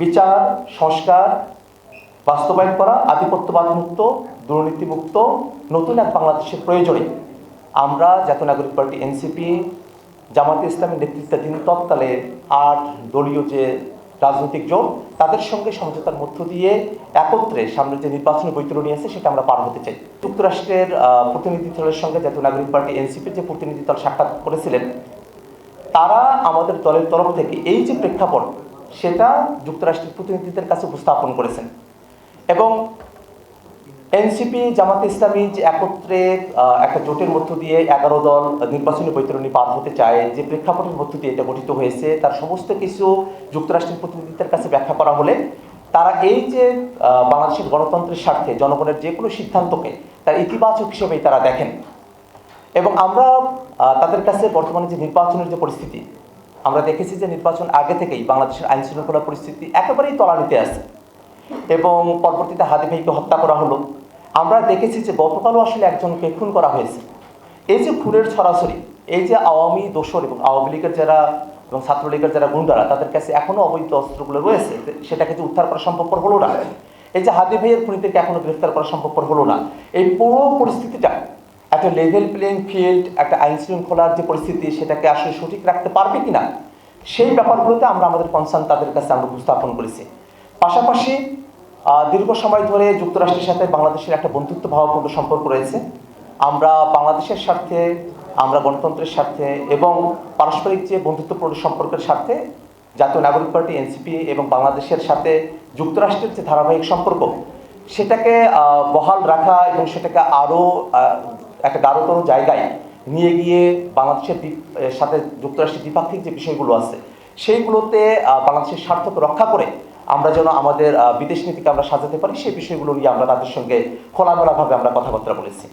বিচার, সংস্কার বাস্তবায়ন করা, আধিপত্যবাদ মুক্ত, দুর্নীতিমুক্ত নতুন এক বাংলাদেশের প্রয়োজনে আমরা জাতীয় নাগরিক পার্টি এনসিপি, জামাতে ইসলামের নেতৃত্বাধীন তৎকালে ৮ দলীয় যে রাজনৈতিক জোট তাদের সঙ্গে সমঝোতার মধ্য দিয়ে একত্রে সামনে যে নির্বাচনী বৈতরণী আছে সেটা আমরা পার হতে চাই। যুক্তরাষ্ট্রের প্রতিনিধি দলের সঙ্গে জাতীয় নাগরিক পার্টি এনসিপির যে প্রতিনিধি দল সাক্ষাৎ করেছিলেন, তারা আমাদের দলের তরফ থেকে এই যে প্রেক্ষাপট সেটা যুক্তরাষ্ট্রের প্রতিনিধিদের কাছে উপস্থাপন করেছেন এবং এনসিপি, জামাতে ইসলামী যে একত্রে একটা জোটের মধ্য দিয়ে 11 দল নির্বাচনী বৈতরণী পার হতে চায়, যে প্রেক্ষাপটের মধ্য দিয়ে এটা গঠিত হয়েছে, তার সমস্ত কিছু যুক্তরাষ্ট্রের প্রতিনিধিদের কাছে ব্যাখ্যা করা হলে তারা এই যে বাংলাদেশের গণতন্ত্রের স্বার্থে জনগণের যে কোনো সিদ্ধান্তকে তার ইতিবাচক হিসেবেই তারা দেখেন এবং আমরা তাদের কাছে বর্তমানে যে নির্বাচনের যে পরিস্থিতি আমরা দেখেছি যে নির্বাচন আগে থেকেই বাংলাদেশের আইন শৃঙ্খলা পরিস্থিতি একেবারেই তলানিতে আছে এবং পরবর্তীতে হাদি ভাইকে হত্যা করা হলো। আমরা দেখেছি যে গতকালও আসলে একজনকে খুন করা হয়েছে। এই যে খুনের ছড়াছড়ি, এই যে আওয়ামী দোসর এবং আওয়ামী লীগের যারা এবং ছাত্রলীগের যারা গুন্ডারা তাদের কাছে এখনো অবৈধ অস্ত্রগুলো রয়েছে, সেটাকে যে উদ্ধার করা সম্ভবপর হলো না। এই যে হাদি ভাইয়ের খুনিদেরকে এখনো গ্রেফতার করা সম্ভবপর হলো না। এই পুরো পরিস্থিতিটা একটা লেভেল প্লেইং ফিল্ড, একটা আইন শৃঙ্খলার যে পরিস্থিতি সেটাকে আসলে সঠিক রাখতে পারবে কিনা সেই ব্যাপারগুলোতে আমরা আমাদের কনসার্ন তাদের কাছে আমরা উপস্থাপন করেছি। পাশাপাশি দীর্ঘ সময় ধরে যুক্তরাষ্ট্রের সাথে বাংলাদেশের একটা বন্ধুত্ব ভাবপূর্ণ সম্পর্ক রয়েছে। আমরা বাংলাদেশের স্বার্থে, আমরা গণতন্ত্রের স্বার্থে এবং পারস্পরিক যে বন্ধুত্বপূর্ণ সম্পর্কের স্বার্থে জাতীয় নাগরিক পার্টি এনসিপি এবং বাংলাদেশের সাথে যুক্তরাষ্ট্রের যে ধারাবাহিক সম্পর্ক সেটাকে বহাল রাখা এবং সেটাকে আরও একটা গাঢ়তর জায়গায় নিয়ে গিয়ে বাংলাদেশের সাথে যুক্তরাষ্ট্রের দ্বিপাক্ষিক যে বিষয়গুলো আছে সেইগুলোতে বাংলাদেশের স্বার্থকে রক্ষা করে আমরা যেন আমাদের বিদেশ নীতিকে আমরা সাজাতে পারি সেই বিষয়গুলো নিয়ে আমরা তাদের সঙ্গে খোলামেলাভাবে আমরা কথাবার্তা বলেছি।